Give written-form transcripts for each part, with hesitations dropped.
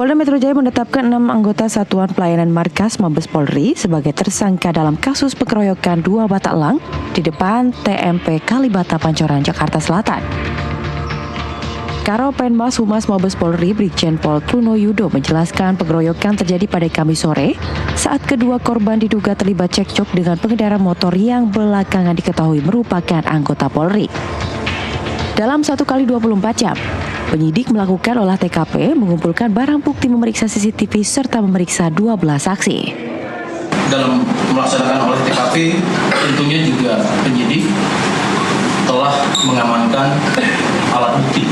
Polda Metro Jaya menetapkan 6 anggota Satuan Pelayanan Markas Mabes Polri sebagai tersangka dalam kasus pengeroyokan 2 Batak Elang di depan TMP Kalibata Pancoran, Jakarta Selatan. Karopenmas Humas Mabes Polri Brigjen Pol Truno Yudo menjelaskan pengeroyokan terjadi pada Kamis sore saat kedua korban diduga terlibat cekcok dengan pengendara motor yang belakangan diketahui merupakan anggota Polri. Dalam 1 kali 24 jam, penyidik melakukan olah TKP, mengumpulkan barang bukti, memeriksa CCTV, serta memeriksa 12 saksi. Dalam melaksanakan olah TKP, tentunya juga penyidik telah mengamankan alat bukti.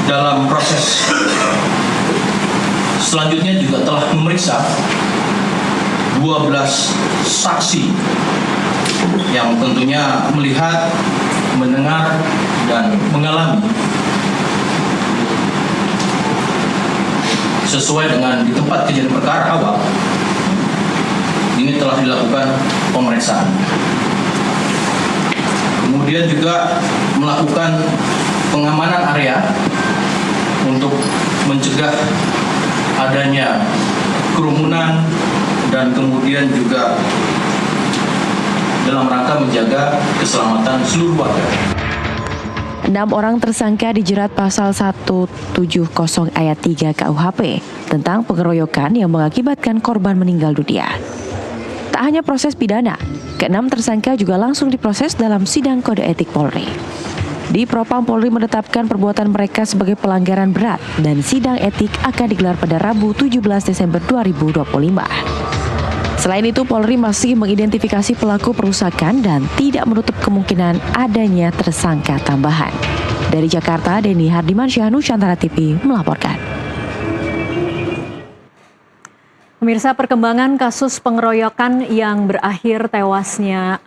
Dalam proses selanjutnya juga telah memeriksa 12 saksi yang tentunya melihat, mendengar, dan mengalami sesuai dengan di tempat kejadian perkara awal. Ini telah dilakukan pemeriksaan. Kemudian juga melakukan pengamanan area untuk mencegah adanya kerumunan dan kemudian juga dalam rangka menjaga keselamatan seluruh warga. 6 orang tersangka dijerat pasal 170 ayat 3 KUHP tentang pengeroyokan yang mengakibatkan korban meninggal dunia. Tak hanya proses pidana, ke-6 tersangka juga langsung diproses dalam sidang kode etik Polri. Di Propam Polri menetapkan perbuatan mereka sebagai pelanggaran berat dan sidang etik akan digelar pada Rabu 17 Desember 2025. Selain itu, Polri masih mengidentifikasi pelaku perusakan dan tidak menutup kemungkinan adanya tersangka tambahan. Dari Jakarta, Denny Hardimansyah, Nusantara TV melaporkan. Pemirsa, perkembangan kasus pengeroyokan yang berakhir tewasnya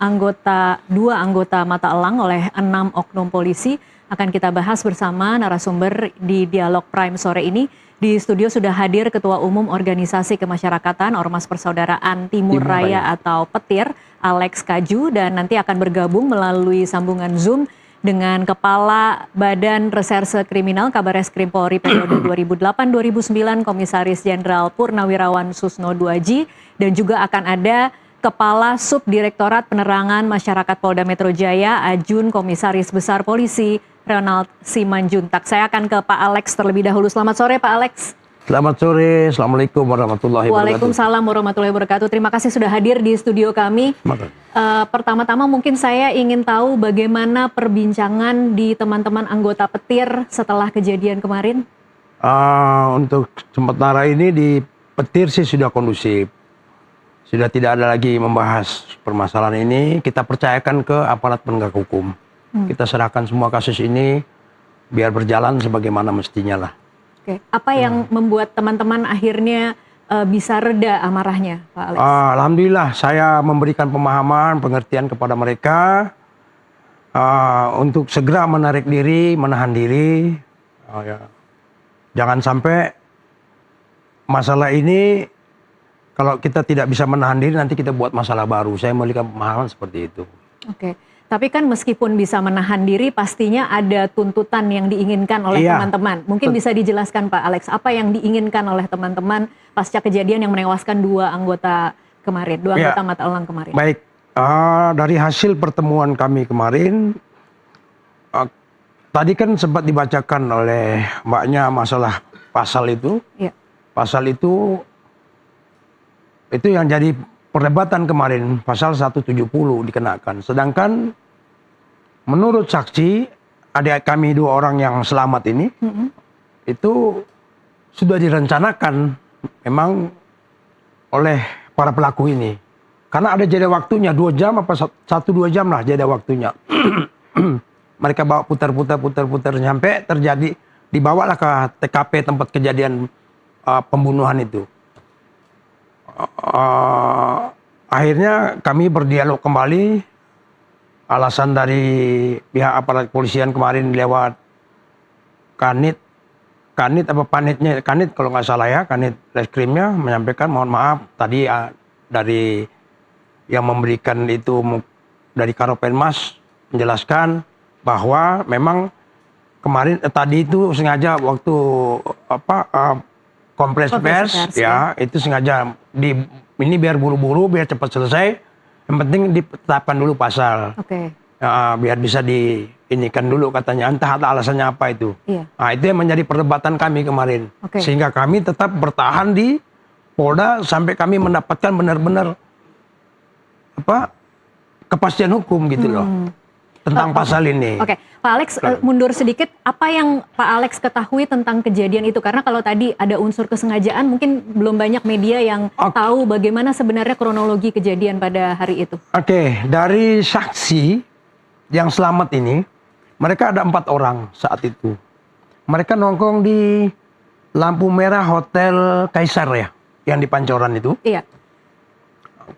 dua anggota Mata Elang oleh 6 oknum polisi akan kita bahas bersama narasumber di Dialog Prime sore ini. Di studio sudah hadir Ketua Umum Organisasi Kemasyarakatan Ormas Persaudaraan Timur Raya atau Petir, Alex Kaju, dan nanti akan bergabung melalui sambungan Zoom dengan Kepala Badan Reserse Kriminal Kabareskrim Polri periode 2008-2009, Komisaris Jenderal Purnawirawan Susno Duaji, dan juga akan ada Kepala Subdirektorat Penerangan Masyarakat Polda Metro Jaya, Ajun Komisaris Besar Polisi Ronald Simanjuntak. Saya akan ke Pak Alex terlebih dahulu. Selamat sore Pak Alex. Selamat sore, Assalamualaikum warahmatullahi wabarakatuh. Waalaikumsalam warahmatullahi wabarakatuh. Terima kasih sudah hadir di studio kami. Pertama-tama mungkin saya ingin tahu bagaimana perbincangan di teman-teman anggota Petir setelah kejadian kemarin? Untuk sementara ini di Petir sih sudah kondusif. Sudah tidak ada lagi membahas permasalahan ini. Kita percayakan ke aparat penegak hukum. Kita serahkan semua kasus ini biar berjalan sebagaimana mestinya lah. Oke. Apa yang membuat teman-teman akhirnya bisa reda amarahnya, Pak Alex? Alhamdulillah, saya memberikan pemahaman, pengertian kepada mereka untuk segera menarik diri, menahan diri. Jangan sampai masalah ini, kalau kita tidak bisa menahan diri, nanti kita buat masalah baru. Saya memberikan pemahaman seperti itu. Oke. Tapi kan meskipun bisa menahan diri, pastinya ada tuntutan yang diinginkan oleh teman-teman. Mungkin bisa dijelaskan Pak Alex, apa yang diinginkan oleh teman-teman pasca kejadian yang menewaskan 2 anggota kemarin, 2 anggota Mata Elang kemarin? Baik, dari hasil pertemuan kami kemarin, tadi kan sempat dibacakan oleh mbaknya masalah pasal itu. Pasal itu yang jadi perdebatan kemarin, pasal 170 dikenakan. Sedangkan menurut saksi, adik kami 2 orang yang selamat ini, itu sudah direncanakan memang oleh para pelaku ini. Karena ada jeda waktunya, 2 jam apa 1-2 jam lah jeda waktunya. Mereka bawa putar-putar sampai terjadi, dibawalah ke TKP tempat kejadian pembunuhan itu. Akhirnya kami berdialog kembali. Alasan dari pihak aparat kepolisian kemarin lewat Kanit apa panitnya, Kanit kalau nggak salah ya, Kanit Reskrimnya menyampaikan mohon maaf tadi dari yang memberikan itu dari Karopenmas menjelaskan bahwa memang kemarin tadi itu sengaja waktu kompres Konferensi pers pers, ya, itu sengaja ini biar buru-buru, biar cepat selesai. Yang penting ditetapkan dulu pasal. Oke. Ya, biar bisa diinikan dulu katanya. Entah ada alasannya apa itu. Iya. Nah, itu yang menjadi perdebatan kami kemarin. Oke. Sehingga kami tetap bertahan di Polda sampai kami mendapatkan benar-benar kepastian hukum gitu loh tentang pasal ini. Oke, Pak Alex, mundur sedikit. Apa yang Pak Alex ketahui tentang kejadian itu? Karena kalau tadi ada unsur kesengajaan, mungkin belum banyak media yang tahu bagaimana sebenarnya kronologi kejadian pada hari itu. Oke, dari saksi yang selamat ini, mereka ada 4 orang saat itu. Mereka nongkrong di lampu merah Hotel Kaisar ya, yang di Pancoran itu. Iya.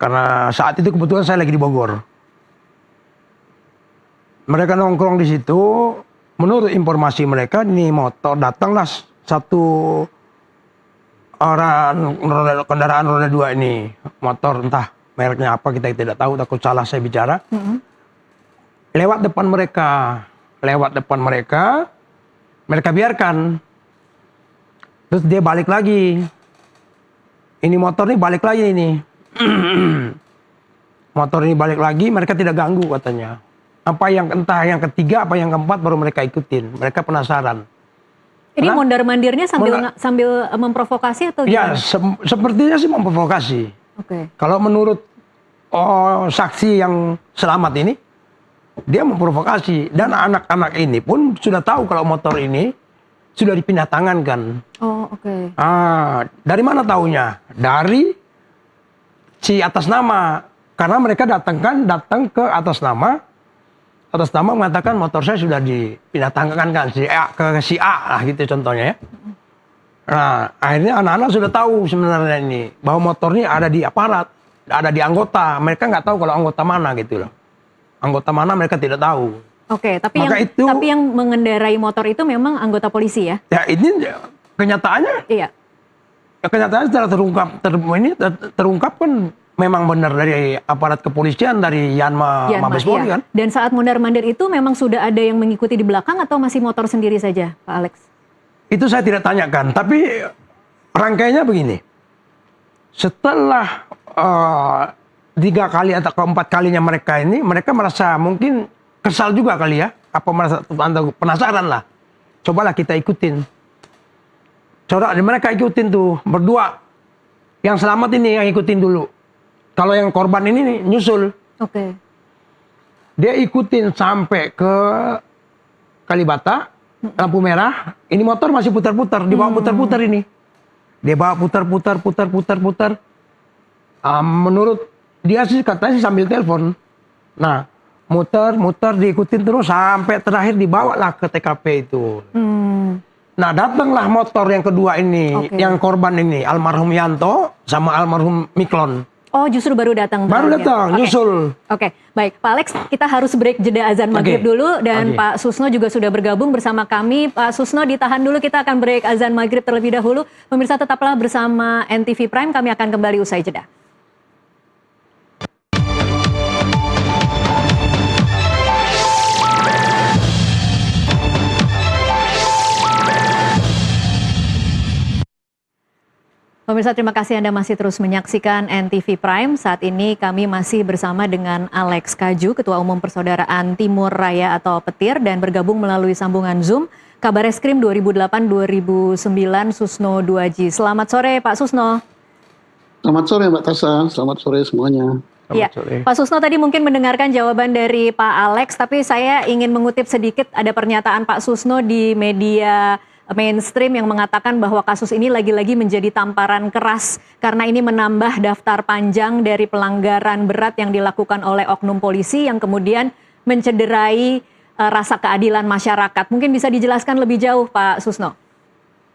Karena saat itu kebetulan saya lagi di Bogor. Mereka nongkrong di situ. Menurut informasi mereka, ini motor datanglah satu orang kendaraan roda 2 ini, motor entah mereknya apa kita tidak tahu, takut salah saya bicara. Lewat depan mereka, mereka biarkan. Terus dia balik lagi. Ini motor ini balik lagi ini. Motor ini balik lagi, mereka tidak ganggu katanya. Entah yang ketiga, apa yang keempat baru mereka ikutin. Mereka penasaran. Ini mondar-mandirnya sambil memprovokasi atau Ya, gimana? sepertinya sih memprovokasi. Oke. Kalau menurut saksi yang selamat ini, dia memprovokasi. Dan anak-anak ini pun sudah tahu kalau motor ini sudah dipindah tangan kan. Oh, oke. Dari mana taunya? Dari si atas nama. Karena mereka datang ke atas nama mengatakan motor saya sudah dipindah tangan kan ke si A lah gitu contohnya ya. Nah, akhirnya anak-anak sudah tahu sebenarnya ini bahwa motor ini ada di aparat, ada di anggota. Mereka nggak tahu kalau anggota mana gitu loh. Anggota mana mereka tidak tahu. Oke, tapi yang mengendarai motor itu memang anggota polisi ya? Ya ini kenyataannya. Iya. Ya, kenyataannya setelah terungkap kan memang benar dari aparat kepolisian, dari Mabes Polri iya. kan. Dan saat mondar-mandir itu memang sudah ada yang mengikuti di belakang atau masih motor sendiri saja, Pak Alex? Itu saya tidak tanyakan, tapi rangkaiannya begini. Setelah 3 kali atau 4 kalinya mereka merasa mungkin kesal juga kali ya, apa merasa penasaran lah. Cobalah kita ikutin. Mereka ikutin tuh berdua. Yang selamat ini yang ikutin dulu. Kalau yang korban ini nyusul. Oke. Dia ikutin sampai ke Kalibata, lampu merah. Ini motor masih putar-putar, dibawa putar-putar ini. Dia bawa putar-putar. Menurut dia sih katanya sih sambil telepon. Nah, muter diikutin terus sampai terakhir dibawalah ke TKP itu. Nah, datanglah motor yang kedua ini, yang korban ini, almarhum Yanto sama almarhum Miklon. Oh, justru baru datang. Baru datang, nyusul. Oke, baik. Pak Alex, kita harus break jeda azan maghrib dulu. Dan Pak Susno juga sudah bergabung bersama kami. Pak Susno, ditahan dulu, kita akan break azan maghrib terlebih dahulu. Pemirsa tetaplah bersama NTV Prime, kami akan kembali usai jeda. Pemirsa, terima kasih Anda masih terus menyaksikan NTV Prime. Saat ini kami masih bersama dengan Alex Kaju, Ketua Umum Persaudaraan Timur Raya atau Petir, dan bergabung melalui sambungan Zoom Kabareskrim 2008-2009 Susno Duaji. Selamat sore Pak Susno. Selamat sore Mbak Tasa, selamat sore semuanya. Ya, Pak Susno tadi mungkin mendengarkan jawaban dari Pak Alex, tapi saya ingin mengutip sedikit ada pernyataan Pak Susno di media mainstream yang mengatakan bahwa kasus ini lagi-lagi menjadi tamparan keras karena ini menambah daftar panjang dari pelanggaran berat yang dilakukan oleh oknum polisi yang kemudian mencederai rasa keadilan masyarakat. Mungkin bisa dijelaskan lebih jauh Pak Susno.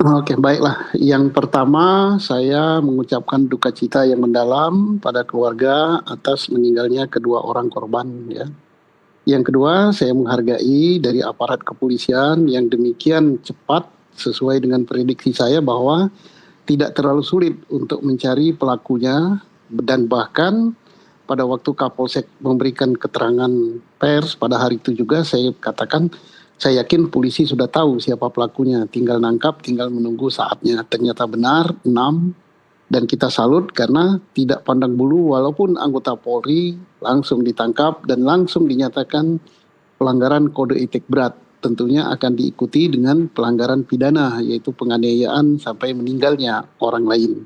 Oke, baiklah. Yang pertama, saya mengucapkan duka cita yang mendalam pada keluarga atas meninggalnya kedua orang korban ya. Yang kedua, saya menghargai dari aparat kepolisian yang demikian cepat sesuai dengan prediksi saya bahwa tidak terlalu sulit untuk mencari pelakunya, dan bahkan pada waktu Kapolsek memberikan keterangan pers pada hari itu juga saya katakan Saya yakin polisi sudah tahu siapa pelakunya, tinggal nangkap, tinggal menunggu saatnya. Ternyata benar 6, dan kita salut karena tidak pandang bulu, walaupun anggota Polri langsung ditangkap dan langsung dinyatakan pelanggaran kode etik berat. Tentunya akan diikuti dengan pelanggaran pidana, yaitu penganiayaan sampai meninggalnya orang lain.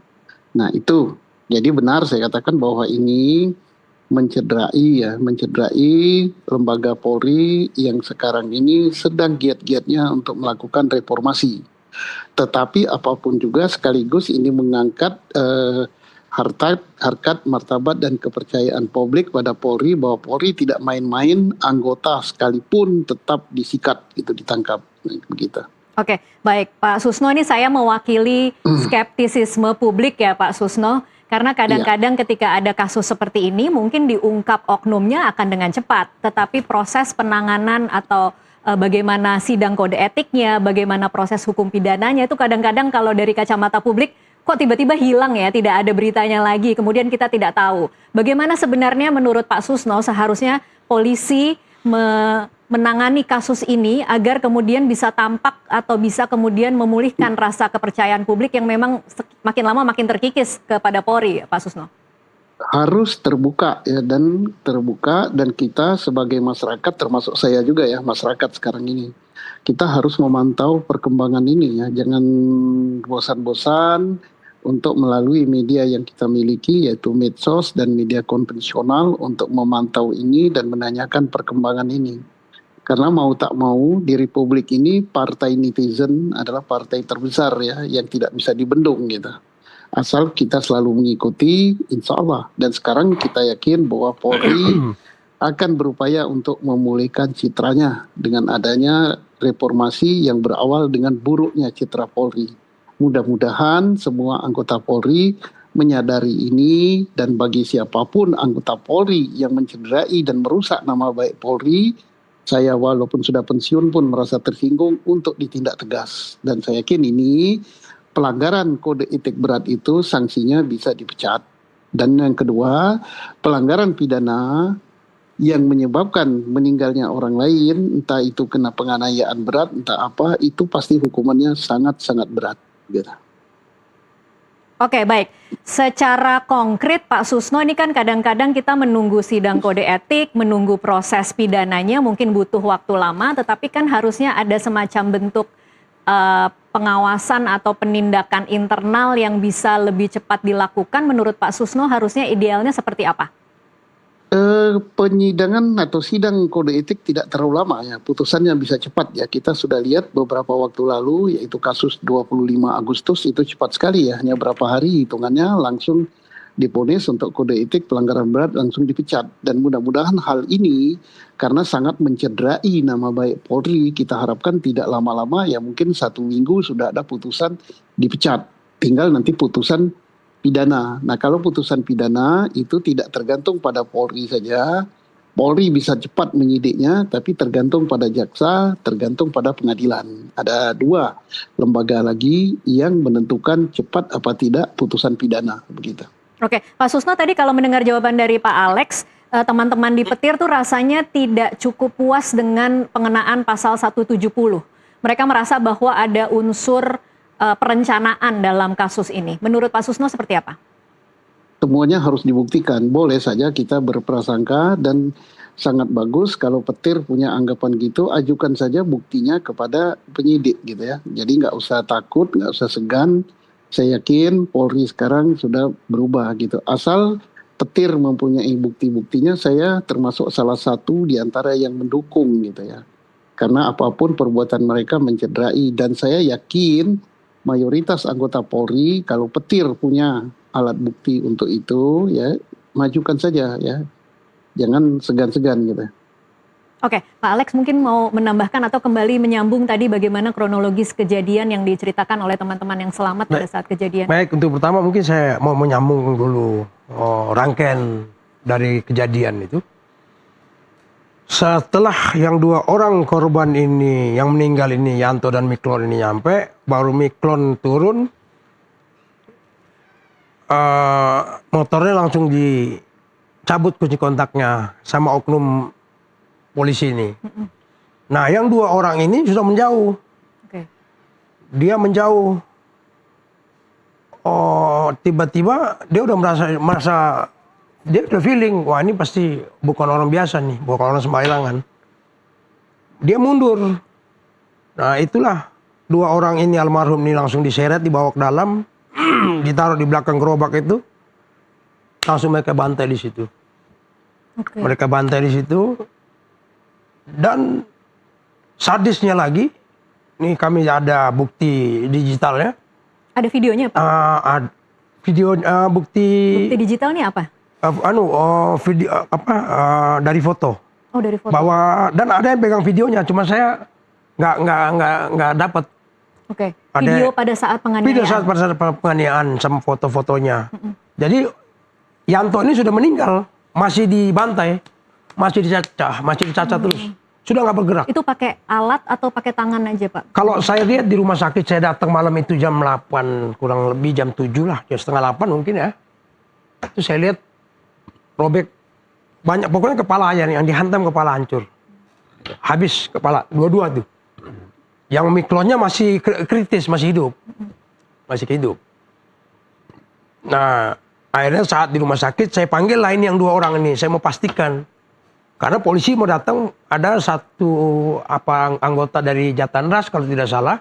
Nah itu, jadi benar saya katakan bahwa ini mencederai lembaga Polri yang sekarang ini sedang giat-giatnya untuk melakukan reformasi. Tetapi apapun juga sekaligus ini mengangkat harkat, martabat dan kepercayaan publik pada Polri, bahwa Polri tidak main-main, anggota sekalipun tetap disikat, gitu, ditangkap, begitu. Oke, baik Pak Susno, ini saya mewakili skeptisisme publik ya Pak Susno. Karena kadang-kadang ketika ada kasus seperti ini mungkin diungkap oknumnya akan dengan cepat. Tetapi proses penanganan atau bagaimana sidang kode etiknya, bagaimana proses hukum pidananya itu kadang-kadang kalau dari kacamata publik kok tiba-tiba hilang ya, tidak ada beritanya lagi, kemudian kita tidak tahu. Bagaimana sebenarnya menurut Pak Susno seharusnya polisi menangani kasus ini agar kemudian bisa tampak atau bisa kemudian memulihkan rasa kepercayaan publik yang memang makin lama makin terkikis kepada Polri, Pak Susno? Harus terbuka ya, dan kita sebagai masyarakat, termasuk saya juga ya, masyarakat sekarang ini, kita harus memantau perkembangan ini ya, jangan bosan-bosan untuk melalui media yang kita miliki, yaitu medsos dan media konvensional, untuk memantau ini dan menanyakan perkembangan ini. Karena mau tak mau di Republik ini partai netizen adalah partai terbesar ya, yang tidak bisa dibendung gitu. Asal kita selalu mengikuti, insya Allah. Dan sekarang kita yakin bahwa Polri akan berupaya untuk memulihkan citranya dengan adanya reformasi yang berawal dengan buruknya citra Polri. Mudah-mudahan semua anggota Polri menyadari ini, dan bagi siapapun anggota Polri yang mencederai dan merusak nama baik Polri, saya walaupun sudah pensiun pun merasa tersinggung untuk ditindak tegas. Dan saya yakin ini pelanggaran kode etik berat itu sanksinya bisa dipecat. Dan yang kedua, pelanggaran pidana yang menyebabkan meninggalnya orang lain, entah itu kena penganiayaan berat, entah apa, itu pasti hukumannya sangat-sangat berat. Gitu. Oke, baik. Secara konkret Pak Susno, ini kan kadang-kadang kita menunggu sidang kode etik, menunggu proses pidananya, mungkin butuh waktu lama, tetapi kan harusnya ada semacam bentuk pengawasan atau penindakan internal yang bisa lebih cepat dilakukan. Menurut Pak Susno harusnya idealnya seperti apa? Penyidangan atau sidang kode etik tidak terlalu lama ya, putusannya bisa cepat ya. Kita sudah lihat beberapa waktu lalu, yaitu kasus 25 Agustus itu cepat sekali ya, hanya berapa hari hitungannya langsung divonis untuk kode etik pelanggaran berat, langsung dipecat. Dan mudah-mudahan hal ini karena sangat mencederai nama baik Polri, kita harapkan tidak lama-lama ya, mungkin 1 minggu sudah ada putusan dipecat, tinggal nanti putusan pidana. Nah, kalau putusan pidana itu tidak tergantung pada Polri saja. Polri bisa cepat menyidiknya, tapi tergantung pada jaksa, tergantung pada pengadilan. Ada 2 lembaga lagi yang menentukan cepat apa tidak putusan pidana, begitu. Oke, Pak Susno, tadi kalau mendengar jawaban dari Pak Alex, teman-teman di Petir tuh rasanya tidak cukup puas dengan pengenaan pasal 170. Mereka merasa bahwa ada unsur perencanaan dalam kasus ini. Menurut Pak Susno seperti apa? Semuanya harus dibuktikan. Boleh saja kita berprasangka, dan sangat bagus kalau Petir punya anggapan gitu, ajukan saja buktinya kepada penyidik gitu ya. Jadi nggak usah takut, nggak usah segan. Saya yakin Polri sekarang sudah berubah gitu. Asal Petir mempunyai bukti-buktinya, saya termasuk salah satu di antara yang mendukung gitu ya. Karena apapun perbuatan mereka mencederai, dan saya yakin mayoritas anggota Polri, kalau Petir punya alat bukti untuk itu, ya majukan saja ya, jangan segan-segan gitu. Oke, Pak Alex mungkin mau menambahkan atau kembali menyambung tadi bagaimana kronologis kejadian yang diceritakan oleh teman-teman yang selamat pada saat kejadian. Baik, untuk pertama mungkin saya mau menyambung dulu rangkaian dari kejadian itu. Setelah yang 2 orang korban ini, yang meninggal ini, Yanto dan Miklon ini nyampe, baru Miklon turun, motornya langsung dicabut kunci kontaknya sama oknum polisi ini. Nah, yang 2 orang ini sudah menjauh. Oke. Dia menjauh. Oh, tiba-tiba dia udah merasa dia udah feeling, wah ini pasti bukan orang biasa nih, bukan orang sembarangan. Dia mundur. Nah, itulah 2 orang ini almarhum ini langsung diseret, dibawa ke dalam, ditaruh di belakang gerobak itu. Langsung mereka bantai di situ. Oke. Mereka bantai di situ. Dan sadisnya lagi, nih kami ada bukti digitalnya. Ada videonya Pak? Video bukti Bukti digitalnya apa? video dari foto. Oh, dari foto. Bahwa dan ada yang pegang videonya, cuma saya nggak dapat. Oke. Ada Video pada saat penganiayaan. video saat pada saat penganiayaan sama foto-fotonya. Jadi Yanto ini sudah meninggal, masih dibantai, masih dicacah terus, sudah nggak bergerak. Itu pakai alat atau pakai tangan aja Pak? Kalau saya lihat di rumah sakit, saya datang malam itu jam 8, kurang lebih jam 7 lah, jam setengah 8 mungkin ya. Itu saya lihat robek banyak, pokoknya kepala aja nih, yang dihantam kepala hancur. Habis kepala, dua-dua tuh. Yang mikronnya masih kritis, masih hidup. Masih hidup. Nah, akhirnya saat di rumah sakit, saya panggil lain yang 2 orang ini, saya mau pastikan. Karena polisi mau datang, ada satu anggota dari Jatanras kalau tidak salah,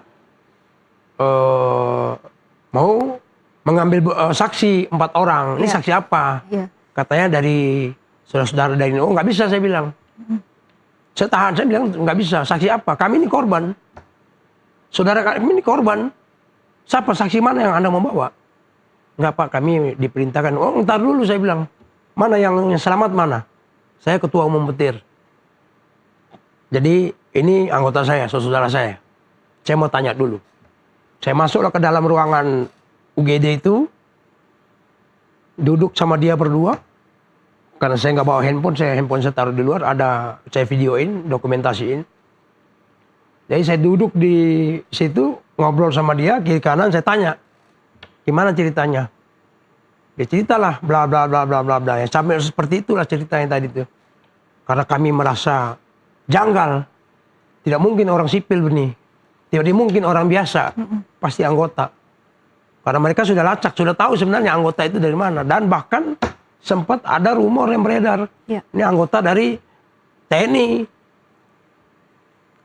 mau mengambil saksi 4 orang. Ini Iya. saksi apa? Iya. Katanya dari saudara-saudara dari ini. Oh, nggak bisa, saya bilang. Saya tahan, saya bilang nggak bisa. Saksi apa? Kami ini korban. Saudara kami ini korban. Siapa saksi mana yang Anda membawa? Nggak Pak, kami diperintahkan. Oh, ntar dulu saya bilang. Mana yang selamat mana? Saya ketua umum petir. Jadi ini anggota saya, saudara saya. Saya mau tanya dulu. Saya masuklah ke dalam ruangan UGD itu. Duduk sama dia berdua. Karena saya nggak bawa handphone saya taruh di luar. Saya videoin, dokumentasiin. Jadi saya duduk di situ, ngobrol sama dia, kiri kanan saya tanya. Gimana ceritanya? Dia ceritalah bla bla bla bla bla bla. Ya, sampai seperti itulah ceritanya tadi tuh. Karena kami merasa janggal. Tidak mungkin orang sipil begini. Tidak mungkin orang biasa. Pasti anggota. Karena mereka sudah lacak, sudah tahu sebenarnya anggota itu dari mana. Dan bahkan sempat ada rumor yang beredar. Ya. Ini anggota dari TNI.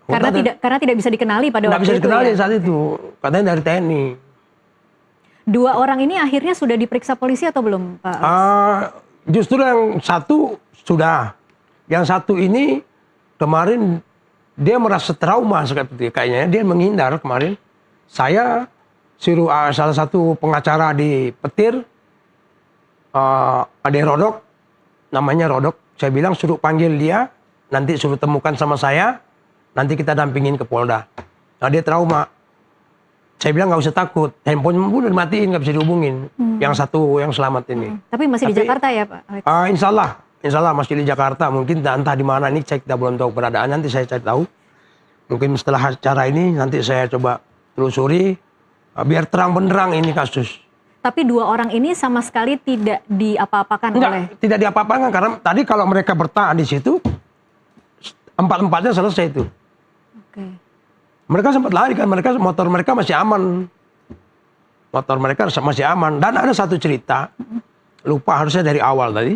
Karena tidak bisa dikenali pada Nggak waktu bisa itu dikenali ya. saat itu. Katanya dari TNI. 2 orang ini akhirnya sudah diperiksa polisi atau belum Pak? Justru yang satu sudah. Yang satu ini kemarin dia merasa trauma seperti kayaknya. Dia menghindar kemarin. Saya suruh salah satu pengacara di Petir, ada Rodok, namanya Rodok. Saya bilang suruh panggil dia, nanti suruh temukan sama saya, nanti kita dampingin ke Polda. Nah dia trauma. Saya bilang nggak usah takut, handphone udah dimatiin, nggak bisa dihubungin. Yang satu yang selamat ini. Tapi masih di Jakarta ya Pak Alex? Insya Allah masih di Jakarta. Mungkin entah di mana ini, kita belum tahu keberadaan. Nanti saya cari tahu. Mungkin setelah acara ini nanti saya coba telusuri biar terang benderang ini kasus. Tapi 2 orang ini sama sekali tidak diapa-apakan oleh. Tidak diapa-apakan karena tadi kalau mereka bertahan di situ 4-4-nya selesai itu. Oke. Mereka sempat lari kan, motor mereka masih aman. Motor mereka masih aman. Dan ada satu cerita, lupa harusnya dari awal tadi.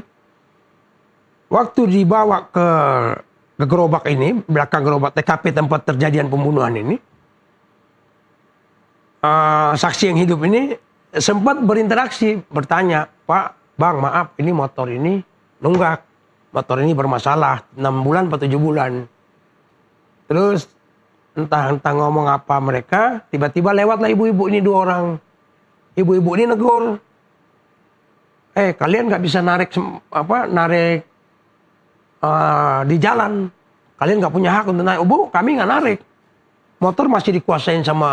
Waktu dibawa ke gerobak ini, belakang gerobak TKP tempat terjadian pembunuhan ini, saksi yang hidup ini sempat berinteraksi, bertanya, Pak, Bang, maaf, ini motor ini nunggak. Motor ini bermasalah, 6 bulan atau 7 bulan. Terus entah ngomong apa mereka, tiba-tiba lewatlah ibu-ibu ini 2 orang. Ibu-ibu ini negur. Kalian nggak bisa narik di jalan. Kalian nggak punya hak untuk naik. Bu, kami nggak narik. Motor masih dikuasain sama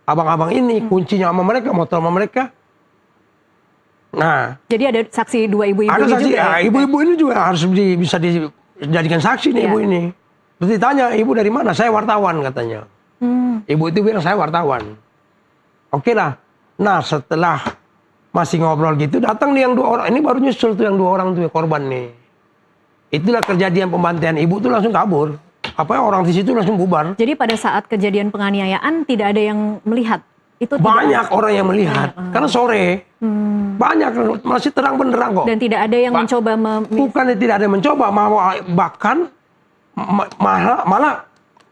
abang-abang ini, kuncinya sama mereka, motor sama mereka. Nah, Jadi ada saksi 2 ibu-ibu ada ini saksi, juga. ibu-ibu ini juga harus bisa dijadikan saksi nih Iya. ibu ini. Terus ditanya, ibu dari mana? Saya wartawan katanya. Ibu itu bilang saya wartawan. Oke lah. Nah setelah masih ngobrol gitu, datang nih yang 2 orang. Ini baru nyusul tuh yang 2 orang tuh korban nih. Itulah kejadian pembantaian, ibu tuh langsung kabur. orang di situ langsung bubar. Jadi pada saat kejadian penganiayaan tidak ada yang melihat? Itu Banyak tidak, orang yang melihat. Karena sore. Banyak, masih terang benderang kok. dan tidak ada yang mencoba Bukan tidak ada yang mencoba, bahkan malah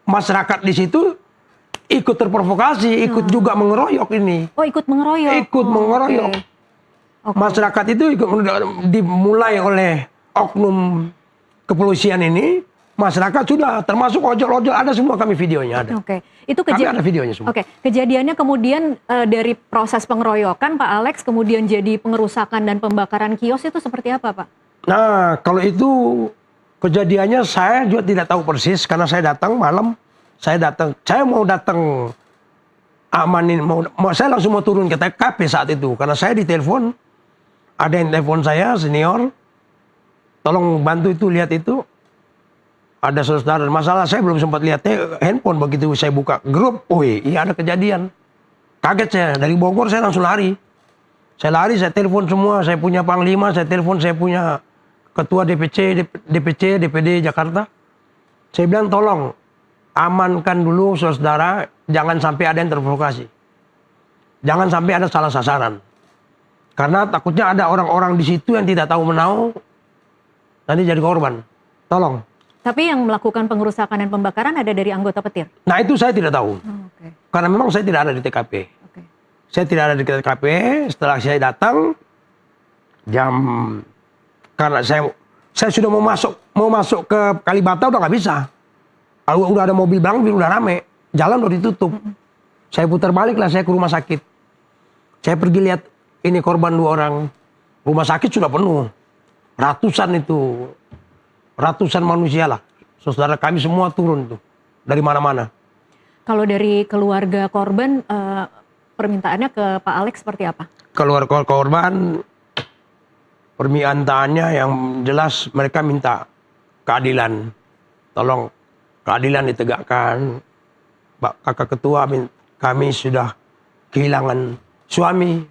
masyarakat di situ ikut terprovokasi, ikut juga mengeroyok ini. Oh, ikut mengeroyok. Ikut mengeroyok. Oke. Masyarakat itu dimulai oleh oknum kepolisian ini. Masyarakat sudah, termasuk ojol-ojol, ada semua kami videonya ada. Oke, itu Kami ada videonya semua. Oke, kejadiannya kemudian dari proses pengeroyokan Pak Alex kemudian jadi pengerusakan dan pembakaran kios itu seperti apa, Pak? Nah, kalau itu kejadiannya saya juga tidak tahu persis karena saya datang malam. Saya mau datang amanin, saya langsung mau turun ke TKP saat itu karena saya ditelepon. Ada yang telepon saya senior, tolong bantu itu lihat itu. Ada saudara masalah, saya belum sempat lihat handphone, begitu saya buka grup, iya ada kejadian. Kaget saya, dari Bogor saya langsung lari. Saya telepon semua, saya punya panglima, saya telepon saya punya ketua DPC, DPD Jakarta. Saya bilang tolong amankan dulu saudara, jangan sampai ada yang terprovokasi. Jangan sampai ada salah sasaran. Karena takutnya ada orang-orang di situ yang tidak tahu menau, nanti jadi korban. Tolong. Tapi yang melakukan pengerusakan dan pembakaran ada dari anggota petir? Nah itu saya tidak tahu. Oke. Karena memang saya tidak ada di TKP. Oke. Saya tidak ada di TKP. Setelah saya datang, karena saya sudah mau masuk ke Kalibata udah nggak bisa. Kalau udah ada mobil belakang, udah rame, jalan udah ditutup. Saya putar balik lah, saya ke rumah sakit. Saya pergi lihat ini korban 2 orang. Rumah sakit sudah penuh, ratusan manusia lah. Saudara kami semua turun tuh dari mana-mana. Kalau dari keluarga korban, permintaannya ke Pak Alex seperti apa? Keluarga korban, permintaannya yang jelas mereka minta keadilan. Tolong keadilan ditegakkan. Kakak ketua, kami sudah kehilangan suami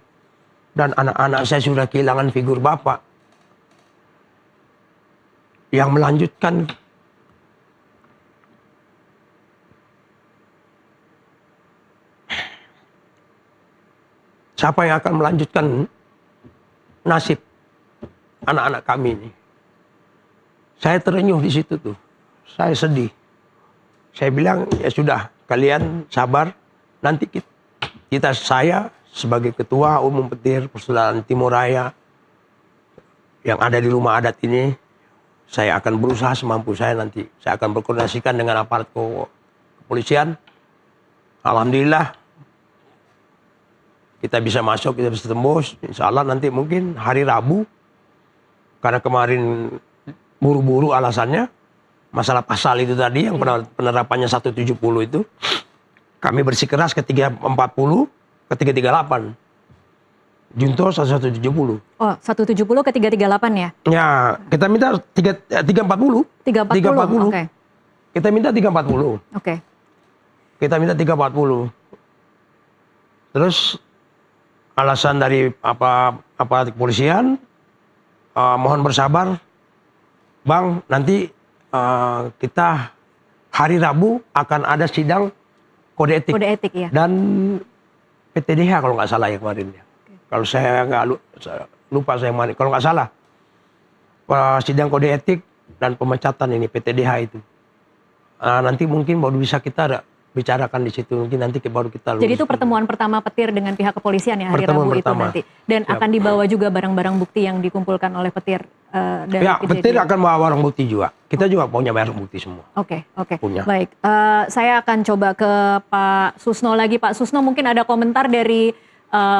dan anak-anak saya sudah kehilangan figur bapak yang melanjutkan siapa yang akan melanjutkan nasib anak-anak kami ini. Saya terenyuh di situ tuh. Saya sedih. Saya bilang ya sudah, kalian sabar. Nanti saya sebagai ketua umum petir Persaudaraan Timur Raya yang ada di rumah adat ini, saya akan berusaha semampu saya nanti. Saya akan berkoordinasikan dengan aparat kepolisian. Alhamdulillah kita bisa masuk, kita bisa tembus. Insya Allah nanti mungkin hari Rabu. Karena kemarin buru-buru alasannya. Masalah pasal itu tadi yang penerapannya 170 itu. Kami bersikeras ke 340, ke 338. Junto 1170. Oh, 170 ke 338 ya? Ya, kita minta 340. 340, oke. Kita minta 340. Oke. Kita minta 340. Terus alasan dari aparat kepolisian, mohon bersabar, Bang, nanti kita hari Rabu akan ada sidang kode etik. Kode etik ya. Dan PTDH kalau nggak salah ya kemarin ya. Kalau saya nggak lupa saya mana, kalau nggak salah sidang kode etik dan pemecatan ini PTDH itu. Nanti mungkin baru bisa kita bicarakan di situ, mungkin nanti baru kita. Jadi itu pertemuan pertama petir dengan pihak kepolisian ya hari Rabu itu nanti. Dan akan dibawa juga barang-barang bukti yang dikumpulkan oleh petir dari ya, kejadian. petir akan bawa barang bukti juga. Kita juga punya barang bukti semua. Oke. Punya. Baik, saya akan coba ke Pak Susno lagi. Pak Susno, mungkin ada komentar dari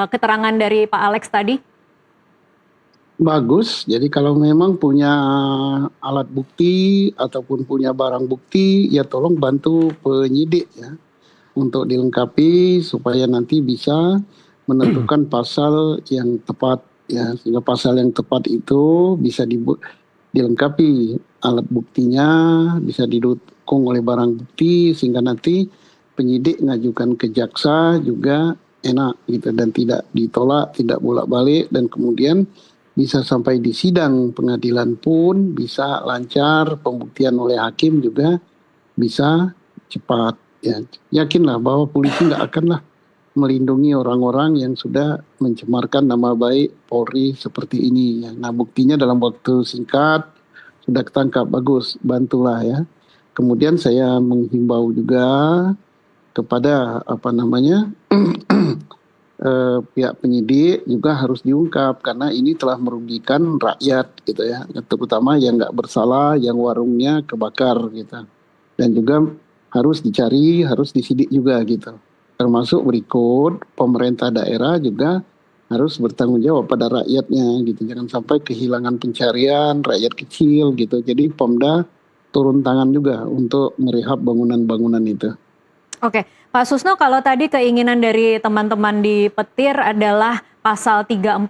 keterangan dari Pak Alex tadi? Bagus, jadi kalau memang punya alat bukti ataupun punya barang bukti, ya tolong bantu penyidik ya untuk dilengkapi supaya nanti bisa menentukan pasal yang tepat ya, sehingga pasal yang tepat itu bisa dilengkapi alat buktinya, bisa didukung oleh barang bukti sehingga nanti penyidik ngajukan ke jaksa juga enak gitu dan tidak ditolak, tidak bolak-balik, dan kemudian bisa sampai di sidang pengadilan pun bisa lancar, pembuktian oleh hakim juga bisa cepat. Ya, yakinlah bahwa polisi nggak akanlah melindungi orang-orang yang sudah mencemarkan nama baik Polri seperti ini. Ya. Nah, buktinya dalam waktu singkat sudah ketangkap, bagus, bantulah ya. Kemudian saya menghimbau juga kepada pihak penyidik juga harus diungkap karena ini telah merugikan rakyat gitu ya, terutama yang nggak bersalah, yang warungnya kebakar gitu. Dan juga harus dicari, harus disidik juga gitu. Termasuk berikut pemerintah daerah juga harus bertanggung jawab pada rakyatnya gitu. Jangan sampai kehilangan pencarian rakyat kecil gitu. Jadi Pemda turun tangan juga untuk merehab bangunan-bangunan itu. Oke, Pak Susno, kalau tadi keinginan dari teman-teman di Petir adalah pasal 340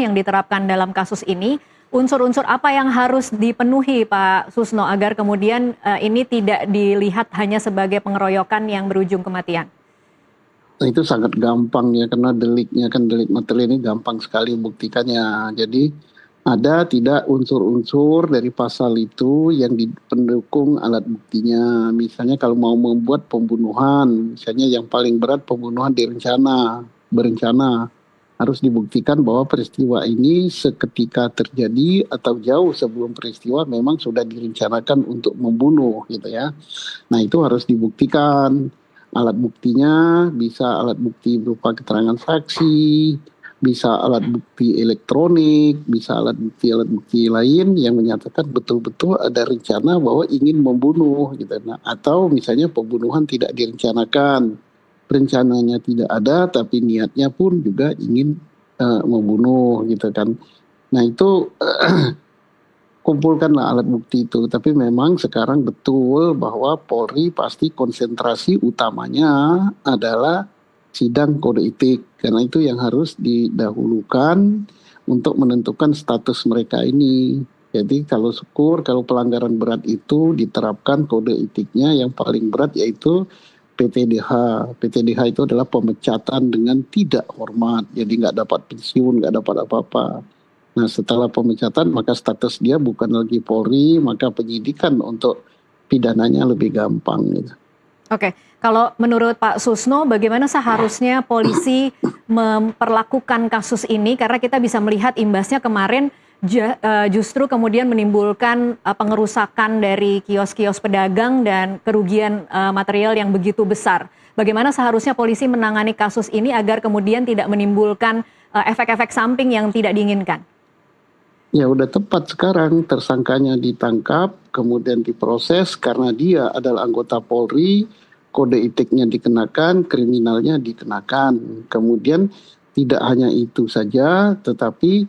yang diterapkan dalam kasus ini, unsur-unsur apa yang harus dipenuhi Pak Susno agar kemudian ini tidak dilihat hanya sebagai pengeroyokan yang berujung kematian? Nah, itu sangat gampang ya, karena deliknya kan delik material ini gampang sekali buktikannya. Jadi ada tidak unsur-unsur dari pasal itu yang pendukung alat buktinya. Misalnya kalau mau membuat pembunuhan, misalnya yang paling berat pembunuhan berencana. Harus dibuktikan bahwa peristiwa ini seketika terjadi atau jauh sebelum peristiwa memang sudah direncanakan untuk membunuh gitu ya. Nah, itu harus dibuktikan. Alat buktinya bisa alat bukti berupa keterangan saksi, bisa alat bukti elektronik, bisa alat bukti lain yang menyatakan betul-betul ada rencana bahwa ingin membunuh gitu. Nah, atau misalnya pembunuhan tidak direncanakan, rencananya tidak ada tapi niatnya pun juga ingin membunuh gitu kan. Nah, itu kumpulkanlah alat bukti itu. Tapi memang sekarang betul bahwa Polri pasti konsentrasi utamanya adalah sidang kode etik. Karena itu yang harus didahulukan untuk menentukan status mereka ini. Jadi kalau pelanggaran berat itu diterapkan kode etiknya yang paling berat yaitu PTDH. PTDH itu adalah pemecatan dengan tidak hormat. Jadi nggak dapat pensiun, nggak dapat apa-apa. Nah, setelah pemecatan maka status dia bukan lagi Polri, maka penyidikan untuk pidananya lebih gampang gitu. Oke, kalau menurut Pak Susno bagaimana seharusnya polisi memperlakukan kasus ini, karena kita bisa melihat imbasnya kemarin justru kemudian menimbulkan pengerusakan dari kios-kios pedagang dan kerugian material yang begitu besar. Bagaimana seharusnya polisi menangani kasus ini agar kemudian tidak menimbulkan efek-efek samping yang tidak diinginkan? Ya udah tepat sekarang tersangkanya ditangkap, kemudian diproses karena dia adalah anggota Polri, kode etiknya dikenakan, kriminalnya dikenakan. Kemudian tidak hanya itu saja, tetapi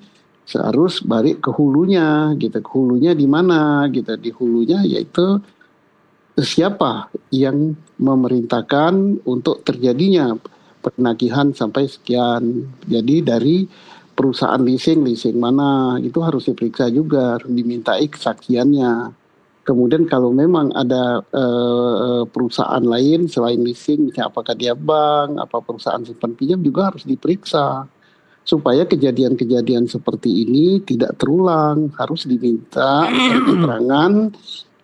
harus balik ke hulunya, gitu. Ke hulunya di mana, gitu. Di hulunya yaitu siapa yang memerintahkan untuk terjadinya penagihan sampai sekian. Jadi dari perusahaan leasing mana itu harus diperiksa juga, harus dimintai kesaksiannya. Kemudian kalau memang ada perusahaan lain selain leasing, misalnya apakah dia bank, apa perusahaan simpan pinjam juga harus diperiksa. Supaya kejadian-kejadian seperti ini tidak terulang, harus diminta keterangan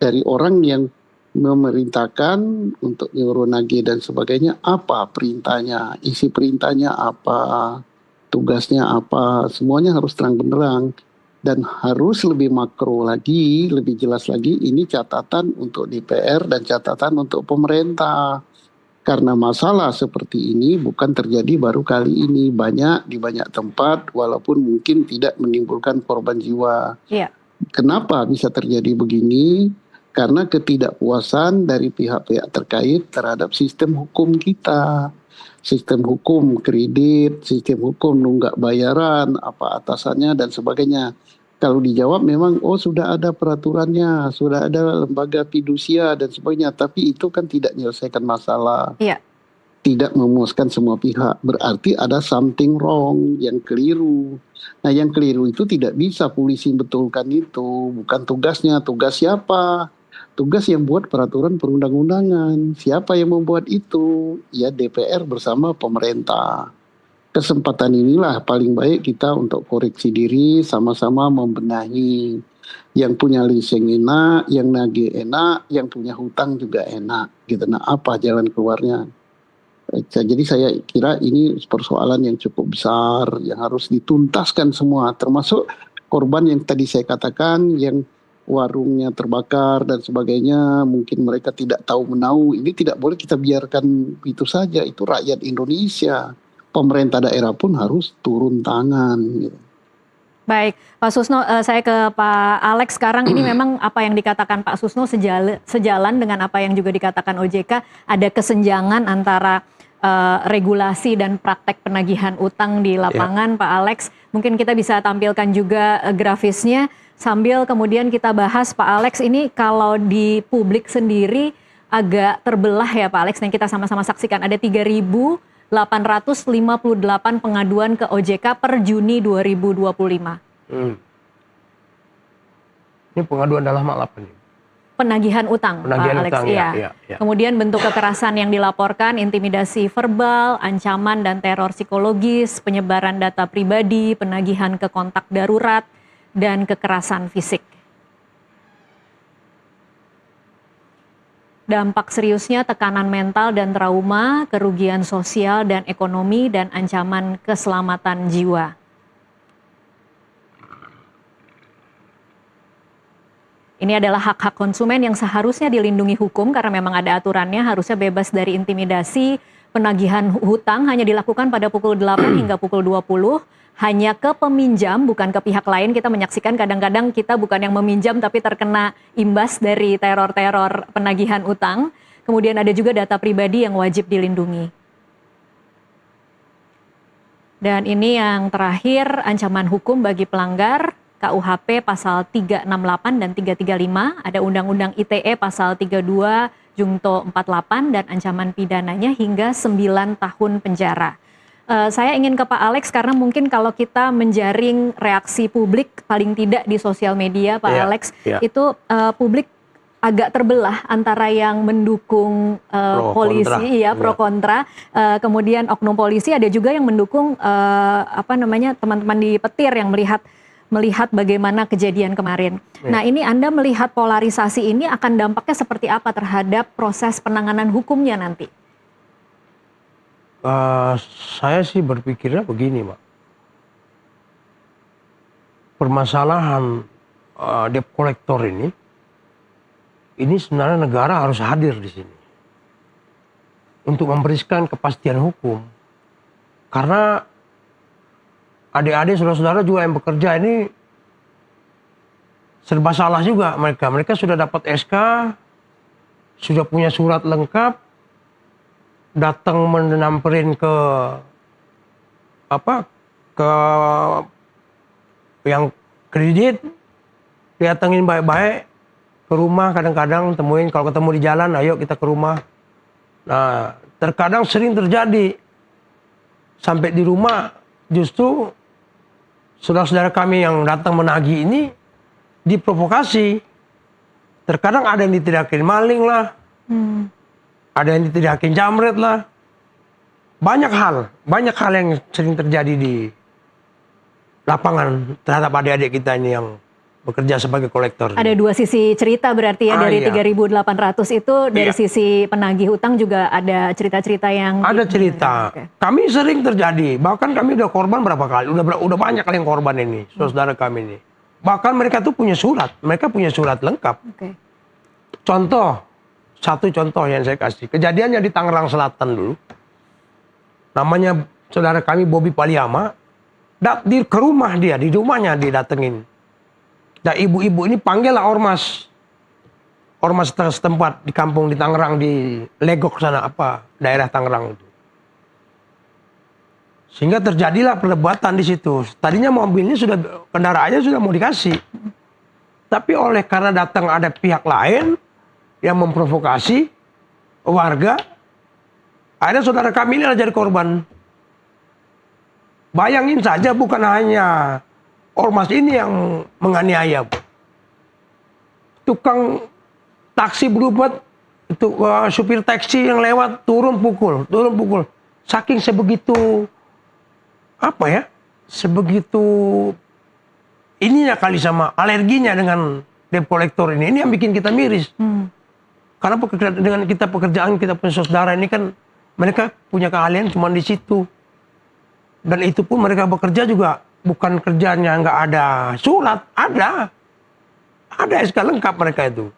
dari orang yang memerintahkan untuk nyuruh nagih dan sebagainya, apa perintahnya, isi perintahnya apa, tugasnya apa, semuanya harus terang benderang. Dan harus lebih makro lagi, lebih jelas lagi, ini catatan untuk DPR dan catatan untuk pemerintah. Karena masalah seperti ini bukan terjadi baru kali ini, banyak di banyak tempat walaupun mungkin tidak menimbulkan korban jiwa. Iya. Kenapa bisa terjadi begini? Karena ketidakpuasan dari pihak-pihak terkait terhadap sistem hukum kita. Sistem hukum kredit, sistem hukum nunggak bayaran, apa atasannya dan sebagainya. Kalau dijawab memang sudah ada peraturannya, sudah ada lembaga fidusia dan sebagainya, tapi itu kan tidak menyelesaikan masalah. Iya. Tidak memuaskan semua pihak, berarti ada something wrong, yang keliru. Nah, yang keliru itu tidak bisa polisi betulkan itu, bukan tugasnya. Tugas siapa? Tugas yang buat peraturan perundang-undangan. Siapa yang membuat itu? Ya DPR bersama pemerintah. kesempatan inilah paling baik kita untuk koreksi diri, sama-sama membenahi. Yang punya leasing enak, yang nagih enak, yang punya hutang juga enak. Gitu. Nah, apa jalan keluarnya? Jadi saya kira ini persoalan yang cukup besar, yang harus dituntaskan semua, termasuk korban yang tadi saya katakan, yang warungnya terbakar dan sebagainya, mungkin mereka tidak tahu menahu. Ini tidak boleh kita biarkan itu saja, itu rakyat Indonesia. Pemerintah daerah pun harus turun tangan. Gitu. Baik, Pak Susno, saya ke Pak Alex sekarang. Ini memang apa yang dikatakan Pak Susno sejalan dengan apa yang juga dikatakan OJK, ada kesenjangan antara regulasi dan praktek penagihan utang di lapangan, Pak Alex. Mungkin kita bisa tampilkan juga grafisnya sambil kemudian kita bahas, Pak Alex, ini kalau di publik sendiri agak terbelah ya Pak Alex, dan kita sama-sama saksikan ada 3.858 pengaduan ke OJK per Juni 2025. Ini pengaduan dalam hal apa nih? Penagihan utang, Penagihan Pak Alex. utang, Iya. Kemudian bentuk kekerasan yang dilaporkan, intimidasi verbal, ancaman dan teror psikologis, penyebaran data pribadi, penagihan ke kontak darurat, dan kekerasan fisik. Dampak seriusnya tekanan mental dan trauma, kerugian sosial dan ekonomi, dan ancaman keselamatan jiwa. Ini adalah hak-hak konsumen yang seharusnya dilindungi hukum karena memang ada aturannya, harusnya bebas dari intimidasi. Penagihan hutang hanya dilakukan pada pukul 8 hingga pukul 20, hanya ke peminjam, bukan ke pihak lain. Kita menyaksikan kadang-kadang kita bukan yang meminjam tapi terkena imbas dari teror-teror penagihan utang. Kemudian ada juga data pribadi yang wajib dilindungi. Dan ini yang terakhir, ancaman hukum bagi pelanggar. KUHP pasal 368 dan 335, ada Undang-Undang ITE pasal 32 Jungto 48 dan ancaman pidananya hingga 9 tahun penjara. Saya ingin ke Pak Alex karena mungkin kalau kita menjaring reaksi publik paling tidak di sosial media Pak Alex, itu publik agak terbelah antara yang mendukung polisi, pro kontra, kemudian oknum polisi, ada juga yang mendukung teman-teman di petir yang melihat bagaimana kejadian kemarin. Nah, ini Anda melihat polarisasi ini akan dampaknya seperti apa terhadap proses penanganan hukumnya nanti? Saya sih berpikirnya begini, Mbak. Permasalahan debt collector ini sebenarnya negara harus hadir di sini untuk memberikan kepastian hukum. Karena adik-adik, saudara-saudara juga yang bekerja ini serba salah juga mereka. Mereka sudah dapat SK, sudah punya surat lengkap, datang menamperin ke yang kredit, datangin baik-baik ke rumah, kadang-kadang temuin, kalau ketemu di jalan, ayo kita ke rumah. Nah, terkadang sering terjadi sampai di rumah justru saudara-saudara kami yang datang menagih ini diprovokasi. Terkadang ada yang diteriakin maling lah, ada yang diteriakin jamret lah. Banyak hal yang sering terjadi di lapangan terhadap adik-adik kita ini yang bekerja sebagai kolektor. Ada dua sisi cerita berarti ya, dari 3.800 itu dari sisi penagih hutang juga ada cerita-cerita yang... Ada cerita. Kami sering terjadi, bahkan kami udah korban berapa kali, udah banyak kali yang korban ini, saudara kami ini. Bahkan mereka tuh punya surat, lengkap. Satu contoh yang saya kasih, kejadiannya di Tangerang Selatan dulu. Namanya saudara kami Bobby Paliama, ke rumah dia, di rumahnya didatengin. Dan ibu-ibu ini panggillah ormas setempat di kampung di Tangerang, di Legok sana, daerah Tangerang itu. Sehingga terjadilah perdebatan di situ. Tadinya kendaraannya sudah mau dikasih. Tapi karena datang ada pihak lain yang memprovokasi warga, akhirnya saudara kami ini jadi korban. Bayangin saja, bukan hanya ormas ini yang menganiaya. Tukang taksi berubat, itu supir taksi yang lewat turun pukul. Saking sebegitu apa ya, sebegitu ininya kali sama alerginya dengan debt collector ini yang bikin kita miris. Karena dengan kita pekerjaan kita punya saudara ini kan mereka punya keahlian cuma di situ. Dan itu pun mereka bekerja juga bukan kerjanya nggak ada surat, ada SK lengkap mereka itu.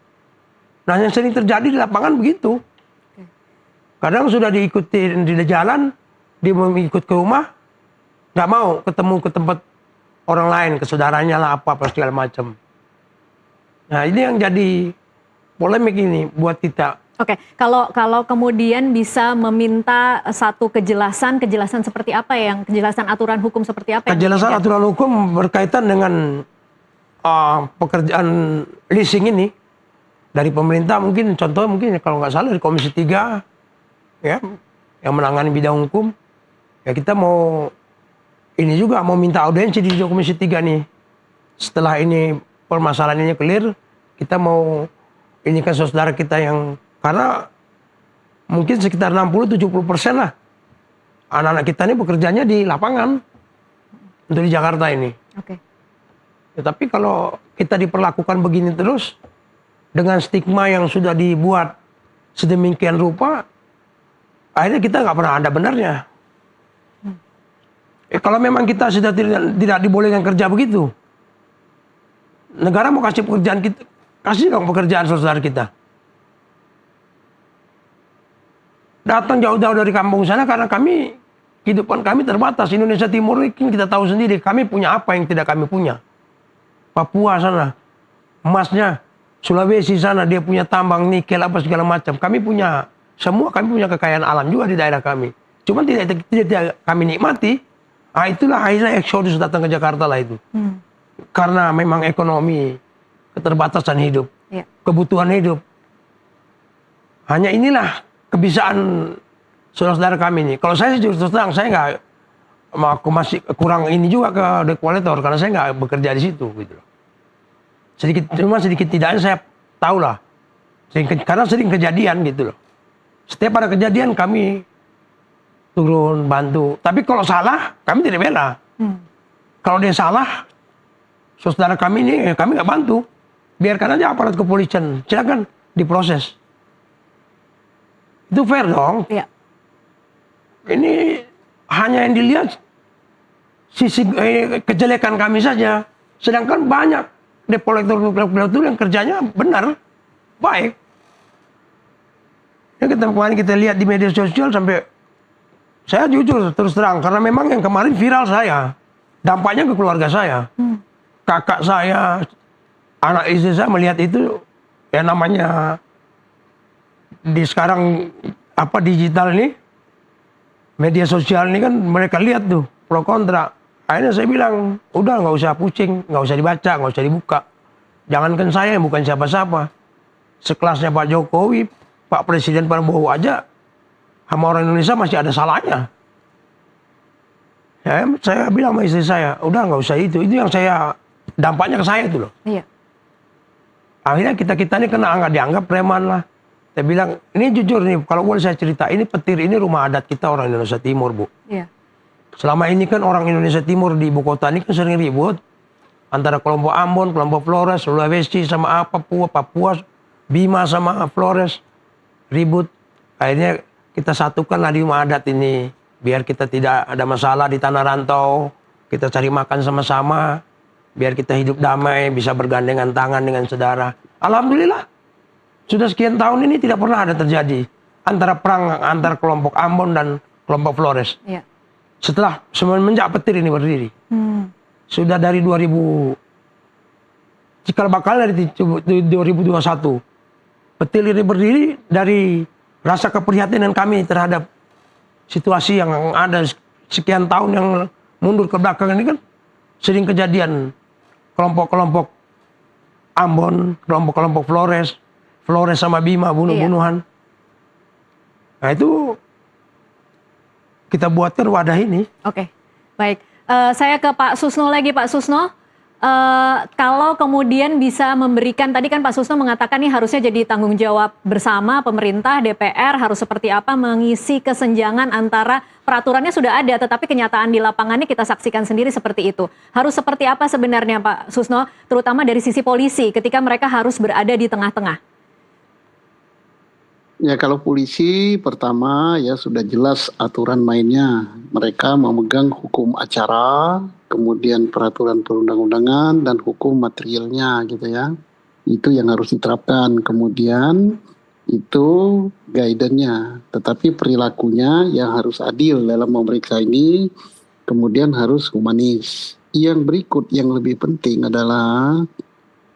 Nah yang sering terjadi di lapangan begitu. Kadang sudah diikuti di jalan, dia mau ikut ke rumah, nggak mau ketemu ke tempat orang lain, ke saudaranya lah apa segala macam. Nah ini yang jadi polemik ini buat kita. Oke, kalau kemudian bisa meminta satu kejelasan seperti apa kejelasan aturan hukum seperti apa? Kejelasan aturan hukum berkaitan dengan pekerjaan leasing ini dari pemerintah mungkin kalau nggak salah dari Komisi 3 ya yang menangani bidang hukum ya kita mau minta audiensi di Komisi 3 nih. Setelah ini permasalahan ini clear, kita mau ini kan saudara kita yang karena mungkin sekitar 60-70% lah anak-anak kita ini bekerjanya di lapangan untuk di Jakarta ini. Oke. Ya, tapi kalau kita diperlakukan begini terus dengan stigma yang sudah dibuat sedemikian rupa, akhirnya kita nggak pernah ada benarnya. Kalau memang kita sudah tidak dibolehkan kerja begitu, negara mau kasih pekerjaan kita, kasih dong pekerjaan saudara kita. Datang jauh-jauh dari kampung sana karena kehidupan kami terbatas. Indonesia Timur ini kita tahu sendiri, kami punya apa yang tidak kami punya. Papua sana, emasnya, Sulawesi sana dia punya tambang nikel apa segala macam. Kami punya kekayaan alam juga di daerah kami. Cuma tidak kami nikmati. Itulah akhirnya eksodus datang ke Jakarta lah itu. Karena memang ekonomi, keterbatasan hidup, kebutuhan hidup. Hanya inilah kebiasaan saudara-saudara kami ini. Kalau saya terus terang, saya aku masih kurang ini juga ke debt collector karena saya nggak bekerja di situ gitu loh. Sedikit tidaknya saya tahu lah. Karena sering kejadian gitu loh. Setiap ada kejadian kami turun bantu. Tapi kalau salah kami tidak bela. Kalau dia salah, saudara kami ini kami nggak bantu. Biarkan aja aparat kepolisian, silakan diproses. Itu fair dong. Iya. Ini hanya yang dilihat sisi kejelekan kami saja. Sedangkan banyak debt collector yang kerjanya benar, baik. Ya, kemarin kita lihat di media sosial sampai saya jujur terus terang karena memang yang kemarin viral saya, dampaknya ke keluarga saya, kakak saya, anak istri saya melihat itu ya namanya di sekarang digital ini, media sosial ini kan mereka lihat tuh pro kontra. Akhirnya saya bilang, udah nggak usah pusing, nggak usah dibaca, nggak usah dibuka. Jangankan saya, bukan siapa-siapa. Sekelasnya Pak Jokowi, Pak Presiden Prabowo aja, sama orang Indonesia masih ada salahnya. Ya, saya bilang sama istri saya, udah nggak usah itu yang saya dampaknya ke saya itu loh. Iya. Akhirnya kita ini kena dianggap preman lah. Saya bilang, ini jujur nih, kalau boleh saya cerita, ini petir, ini rumah adat kita orang Indonesia Timur, Bu. Iya. Selama ini kan orang Indonesia Timur di ibu kota ini kan sering ribut antara kelompok Ambon, kelompok Flores, Sulawesi sama Papua, Bima sama Flores ribut. Akhirnya kita satukanlah di rumah adat ini biar kita tidak ada masalah di tanah rantau, kita cari makan sama-sama, biar kita hidup damai, bisa bergandengan tangan dengan saudara. Alhamdulillah, sudah sekian tahun ini tidak pernah ada terjadi antara perang antar kelompok Ambon dan kelompok Flores. Iya. Setelah semenjak petir ini berdiri, sudah dari 2000, cikal bakal dari 2021, petir ini berdiri dari rasa keprihatinan kami terhadap situasi yang ada sekian tahun yang mundur ke belakang ini kan sering kejadian kelompok-kelompok Ambon, kelompok-kelompok Flores sama Bima bunuh-bunuhan. Nah itu kita buatkan wadah ini. Oke, baik. Saya ke Pak Susno lagi, Pak Susno. kalau kemudian bisa memberikan, tadi kan Pak Susno mengatakan ini harusnya jadi tanggung jawab bersama pemerintah, DPR, harus seperti apa mengisi kesenjangan antara peraturannya sudah ada, tetapi kenyataan di lapangannya kita saksikan sendiri seperti itu. Harus seperti apa sebenarnya Pak Susno, terutama dari sisi polisi ketika mereka harus berada di tengah-tengah? Ya kalau polisi pertama ya sudah jelas aturan mainnya. Mereka memegang hukum acara, kemudian peraturan perundang-undangan dan hukum materialnya gitu ya. Itu yang harus diterapkan. Kemudian itu guidance-nya. Tetapi perilakunya yang harus adil dalam memeriksa ini, kemudian harus humanis. Yang berikut yang lebih penting adalah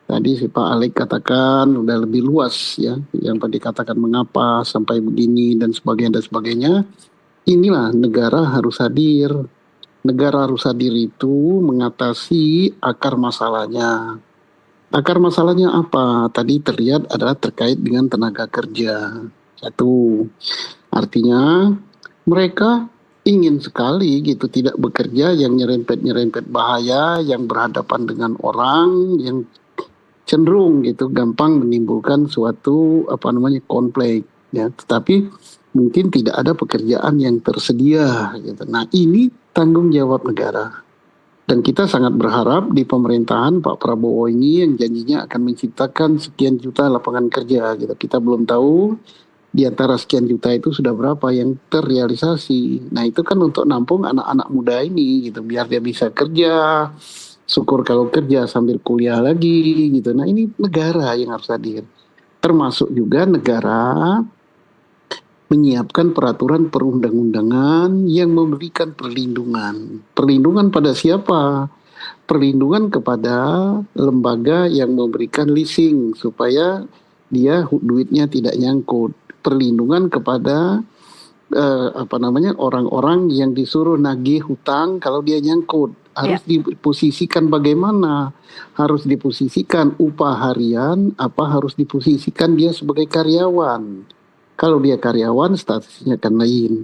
tadi si Pak Alex katakan udah lebih luas ya, yang tadi katakan mengapa sampai begini dan sebagainya dan sebagainya. Inilah negara harus hadir. Negara harus hadir itu mengatasi akar masalahnya. Akar masalahnya apa? Tadi terlihat adalah terkait dengan tenaga kerja. Satu, artinya mereka ingin sekali gitu tidak bekerja yang nyerempet-nyerempet bahaya, yang berhadapan dengan orang, yang cenderung gitu gampang menimbulkan suatu konflik ya, tetapi mungkin tidak ada pekerjaan yang tersedia gitu. Nah ini tanggung jawab negara dan kita sangat berharap di pemerintahan Pak Prabowo ini yang janjinya akan menciptakan sekian juta lapangan kerja gitu. Kita belum tahu di antara sekian juta itu sudah berapa yang terrealisasi. Nah itu kan untuk nampung anak-anak muda ini gitu biar dia bisa kerja. Syukur kalau kerja sambil kuliah lagi gitu. Nah ini negara yang harus hadir. Termasuk juga negara menyiapkan peraturan perundang-undangan yang memberikan perlindungan. Perlindungan pada siapa? Perlindungan kepada lembaga yang memberikan leasing supaya dia duitnya tidak nyangkut. Perlindungan kepada orang-orang yang disuruh nagih hutang kalau dia nyangkut. Harus diposisikan bagaimana? Harus diposisikan upah harian, harus diposisikan dia sebagai karyawan. Kalau dia karyawan statusnya akan lain.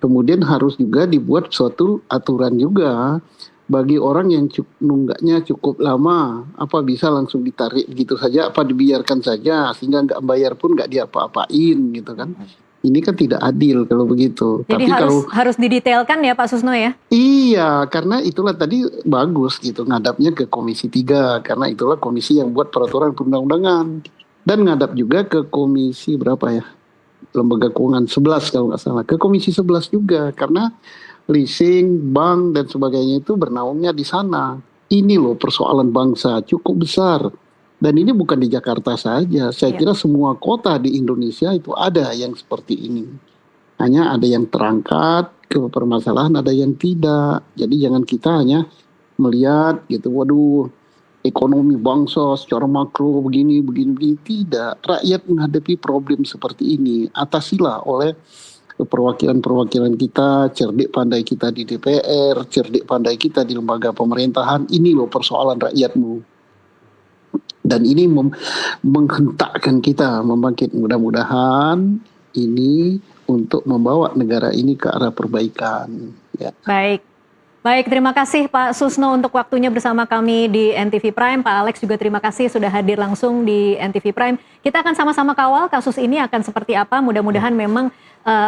Kemudian harus juga dibuat suatu aturan juga bagi orang yang nunggaknya cukup lama. Apa bisa langsung ditarik gitu saja? Apa dibiarkan saja sehingga nggak bayar pun nggak diapa-apain gitu kan? Ini kan tidak adil kalau begitu. Jadi tapi harus didetailkan ya Pak Susno ya? Iya, karena itulah tadi bagus gitu ngadapnya ke Komisi 3. Karena itulah komisi yang buat peraturan perundang-undangan. Dan ngadap juga ke komisi berapa ya? Lembaga keuangan 11 kalau nggak salah. Ke Komisi 11 juga. Karena leasing, bank dan sebagainya itu bernaungnya di sana. Ini loh persoalan bangsa cukup besar. Dan ini bukan di Jakarta saja. Saya kira semua kota di Indonesia itu ada yang seperti ini. Hanya ada yang terangkat ke permasalahan, ada yang tidak. Jadi jangan kita hanya melihat gitu, waduh ekonomi bangsa secara makro begini. Tidak. Rakyat menghadapi problem seperti ini. Atasilah oleh perwakilan-perwakilan kita, cerdik pandai kita di DPR, cerdik pandai kita di lembaga pemerintahan. Ini loh persoalan rakyatmu. Dan ini menghentakkan kita membangkit, mudah-mudahan ini untuk membawa negara ini ke arah perbaikan. Ya. Baik, terima kasih Pak Susno untuk waktunya bersama kami di NTV Prime. Pak Alex juga terima kasih sudah hadir langsung di NTV Prime. Kita akan sama-sama kawal kasus ini akan seperti apa. Mudah-mudahan memang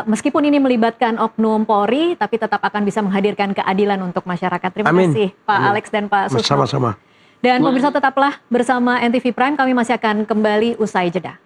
meskipun ini melibatkan oknum Polri, tapi tetap akan bisa menghadirkan keadilan untuk masyarakat. Terima kasih Pak Alex dan Pak Susno. Sama-sama. Dan pemirsa tetaplah bersama NTV Prime, kami masih akan kembali usai jeda.